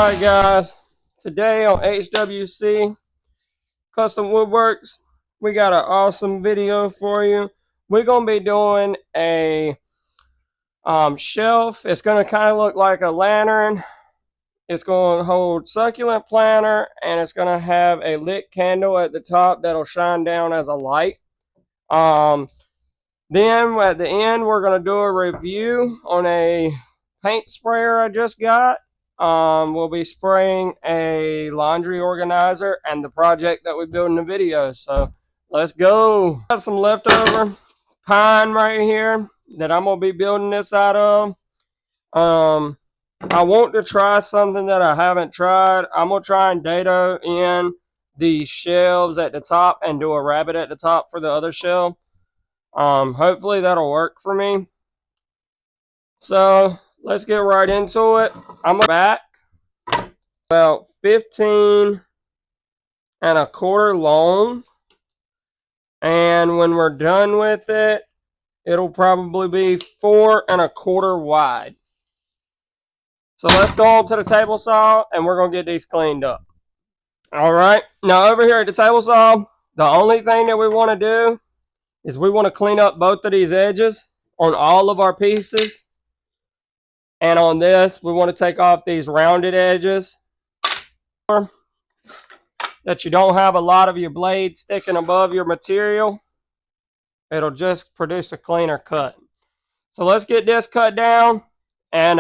Alright guys, today on HWC Custom Woodworks, we got an awesome video for you. We're going to be doing a shelf. It's going to kind of look like a lantern. It's going to hold succulent planter, and it's going to have a lit candle at the top that'll shine down as a light. Then at the end, we're going to do a review on a paint sprayer I just got. We'll be spraying a laundry organizer and the project that we built in the video. So let's go. Got some leftover pine right here that I'm going to be building this out of. I want to try something that I haven't tried. I'm going to try and dado in the shelves at the top and do a rabbet at the top for the other shelf. Hopefully that'll work for me. So let's get right into it. I'm back about 15 and a quarter long, and when we're done with it, it'll probably be 4 and a quarter wide. So let's go on to the table saw and we're gonna get these cleaned up. All right, now over here at the table saw, the only thing that we want to do is we want to clean up both of these edges on all of our pieces. And on this, we want to take off these rounded edges that you don't have a lot of your blade sticking above your material. It'll just produce a cleaner cut. So let's get this cut down, and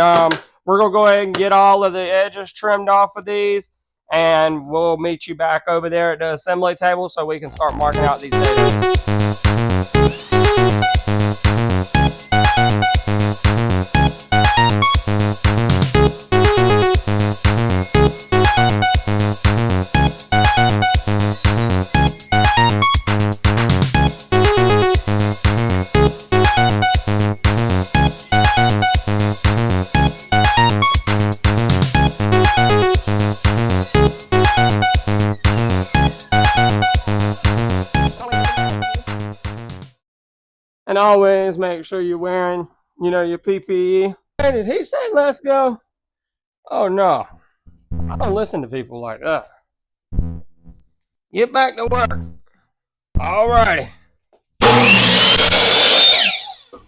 we're going to go ahead and get all of the edges trimmed off of these, and we'll meet you back over there at the assembly table so we can start marking out these edges. And always make sure you're wearing, your PPE. Hey, did he say let's go? Oh no, I don't listen to people like that. Get back to work. Alrighty.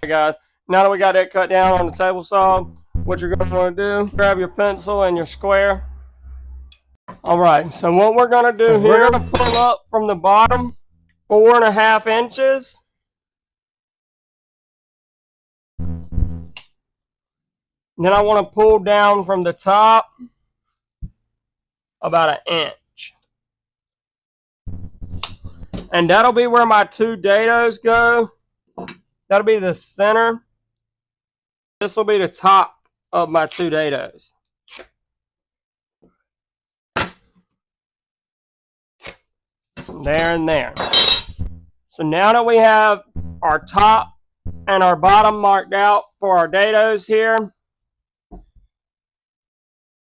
Hey guys, now that we got that cut down on the table saw, what you're going to want to do, grab your pencil and your square. Alright, so what we're going to do here, we're going to pull up from the bottom 4.5 inches. Then I want to pull down from the top about 1 inch. And that'll be where my 2 dados go. That'll be the center. This will be the top of my 2 dados. There and there. So now that we have our top and our bottom marked out for our dados here,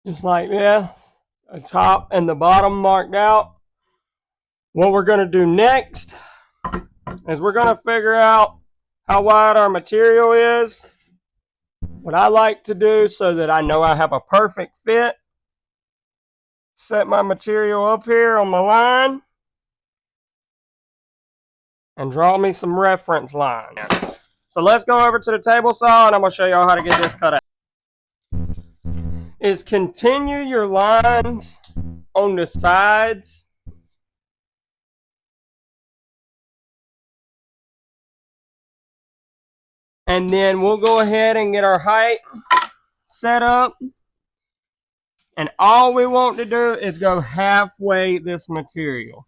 just like this, the top and the bottom marked out. What we're going to do next is we're going to figure out how wide our material is. What I like to do so that I know I have a perfect fit, set my material up here on my line and draw me some reference lines. So let's go over to the table saw and I'm going to show y'all how to get this cut out. Is continue your lines on the sides. And then we'll go ahead and get our height set up. And all we want to do is go halfway this material.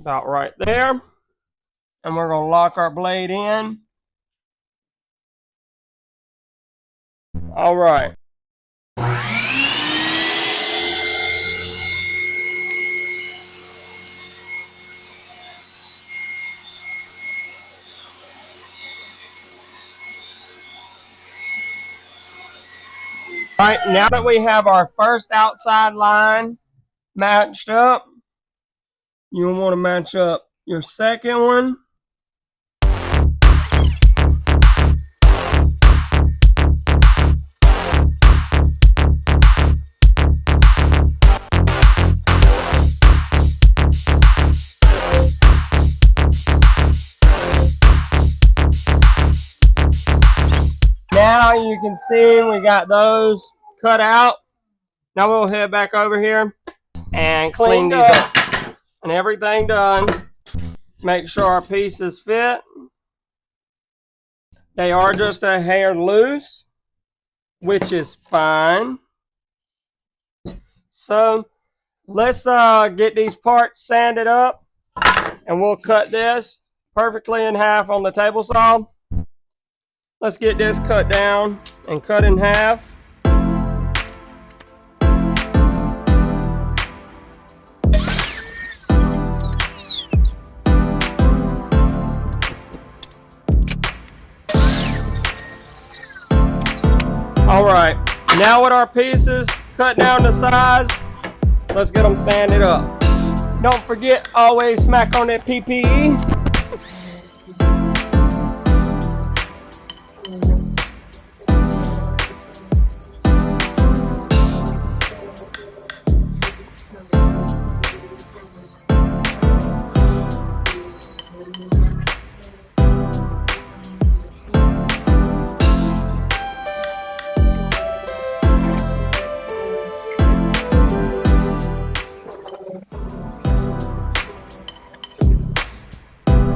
About right there. And we're going to lock our blade in. All right. All right, now that we have our first outside line matched up, you'll want to match up your second one. now you can see we got those cut out. Now we'll head back over here and clean these up. And everything done. Make sure our pieces fit. They are just a hair loose, which is fine. So let's get these parts sanded up, and we'll cut this perfectly in half on the table saw. Let's get this cut down and cut in half. Alright, now with our pieces cut down to size, let's get them sanded up. Don't forget, always smack on that PPE.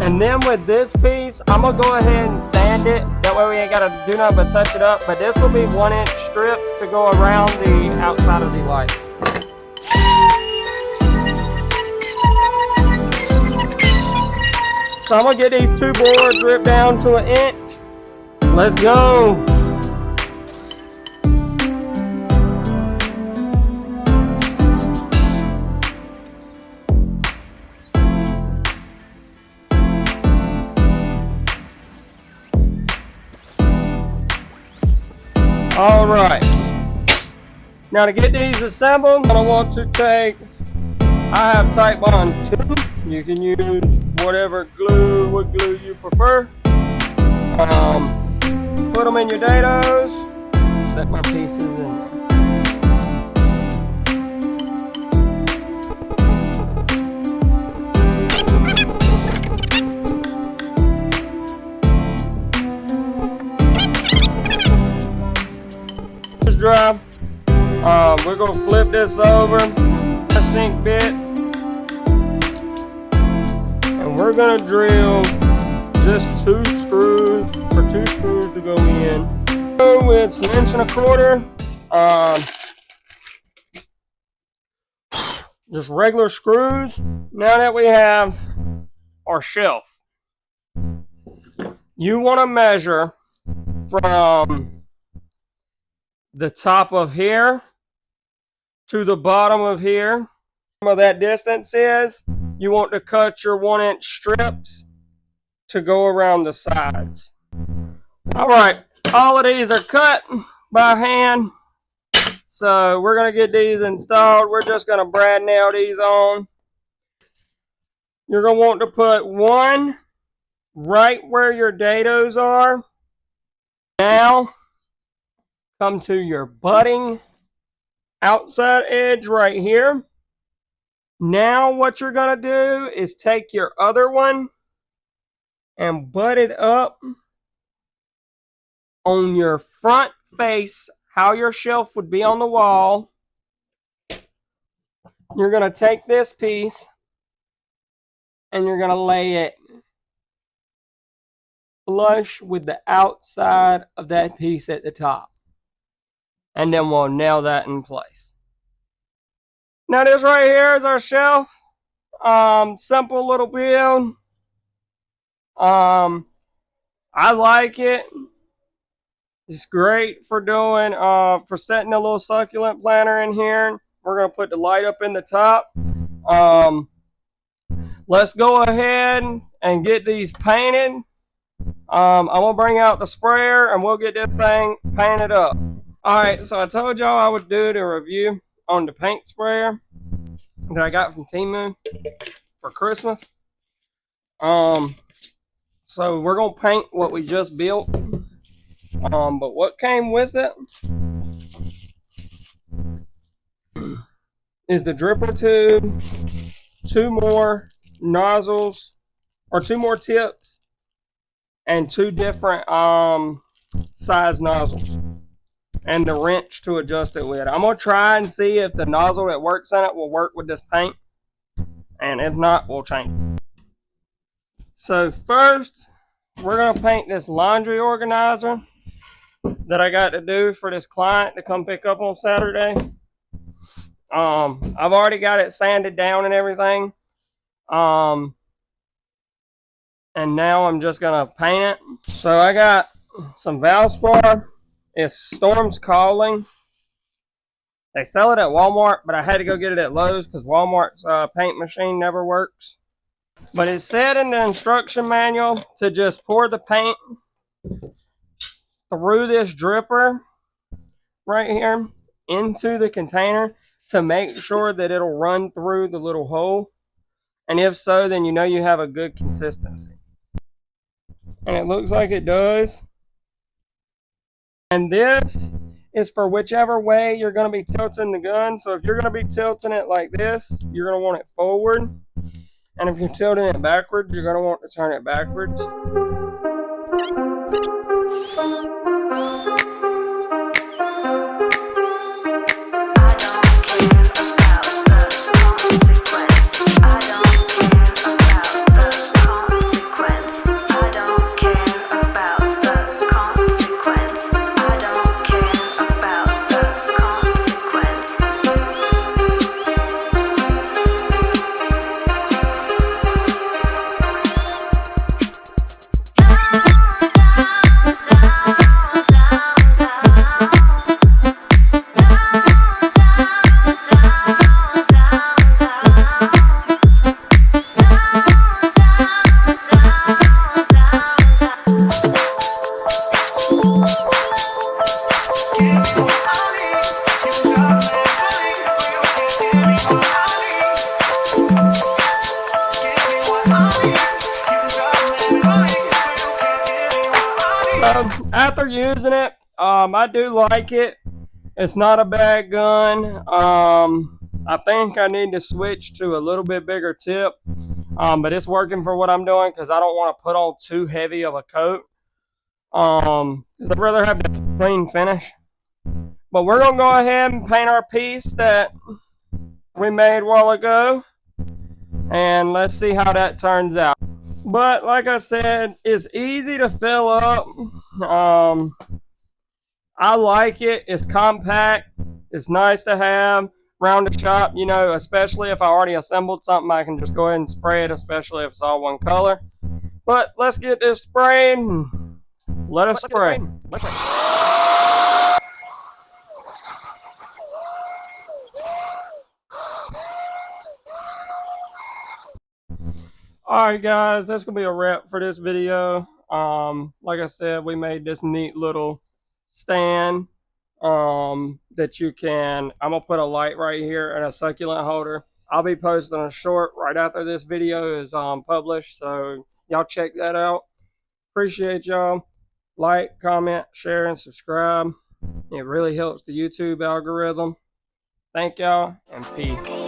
And then with this piece, I'm gonna go ahead and sand it. That way we ain't gotta do nothing but touch it up. But this will be 1-inch strips to go around the outside of the light. So I'm gonna get these two boards ripped down to 1 inch. Let's go. All right, now to get these assembled, I want to take, I have Titebond 2. You can use whatever glue, what glue you prefer. Put them in your dados, set my pieces in there. Dry. We're going to flip this over, a sink bit, and we're going to drill just 2 screws, or 2 screws to go in. So it's 1.25 inches. Just regular screws. Now that we have our shelf, you want to measure from the top of here to the bottom of here. Where that distance is, you want to cut your 1-inch strips to go around the sides. Alright, all of these are cut by hand. So we're going to get these installed. We're just going to brad nail these on. You're going to want to put one right where your dados are. Now come to your butting outside edge right here. Now what you're going to do is take your other one and butt it up on your front face, how your shelf would be on the wall. You're going to take this piece and you're going to lay it flush with the outside of that piece at the top. And then we'll nail that in place. Now this right here is our shelf. Simple little build. I like it. It's great for doing, for setting a little succulent planter in here. We're going to put the light up in the top. Let's go ahead and get these painted. I'm going to bring out the sprayer and we'll get this thing painted up. Alright, so I told y'all I would do the review on the paint sprayer that I got from Temu for Christmas. So we're going to paint what we just built. But what came with it is the dripper tube, 2 more nozzles, or 2 more tips, and 2 different size nozzles and the wrench to adjust it with. I'm going to try and see if the nozzle that works in it will work with this paint, and if not, we'll change it. So first, we're going to paint this laundry organizer that I got to do for this client to come pick up on Saturday. I've already got it sanded down and everything. And now I'm just going to paint it. So I got some Valspar. It's Storm's Calling. They sell it at Walmart, but I had to go get it at Lowe's because Walmart's paint machine never works. But it said in the instruction manual to just pour the paint through this dripper right here into the container to make sure that it'll run through the little hole. And if so, then you know you have a good consistency. And it looks like it does. And this is for whichever way you're going to be tilting the gun. So if you're going to be tilting it like this, you're going to want it forward. And if you're tilting it backwards, you're going to want to turn it backwards. After using it, I do like it. It's not a bad gun. I think I need to switch to a little bit bigger tip, but it's working for what I'm doing because I don't want to put on too heavy of a coat. I'd rather have the clean finish. But we're going to go ahead and paint our piece that we made a while ago, and let's see how that turns out. But like I said, it's easy to fill up. I like it. It's compact. It's nice to have around the shop, you know, especially if I already assembled something, I can just go ahead and spray it, especially if it's all one color. But let's get this sprayed. Let us spray. Alright guys, that's going to be a wrap for this video. Like I said, we made this neat little stand that you can, I'm going to put a light right here and a succulent holder. I'll be posting a short right after this video is published, so y'all check that out. Appreciate y'all. Like, comment, share, and subscribe. It really helps the YouTube algorithm. Thank y'all, and peace.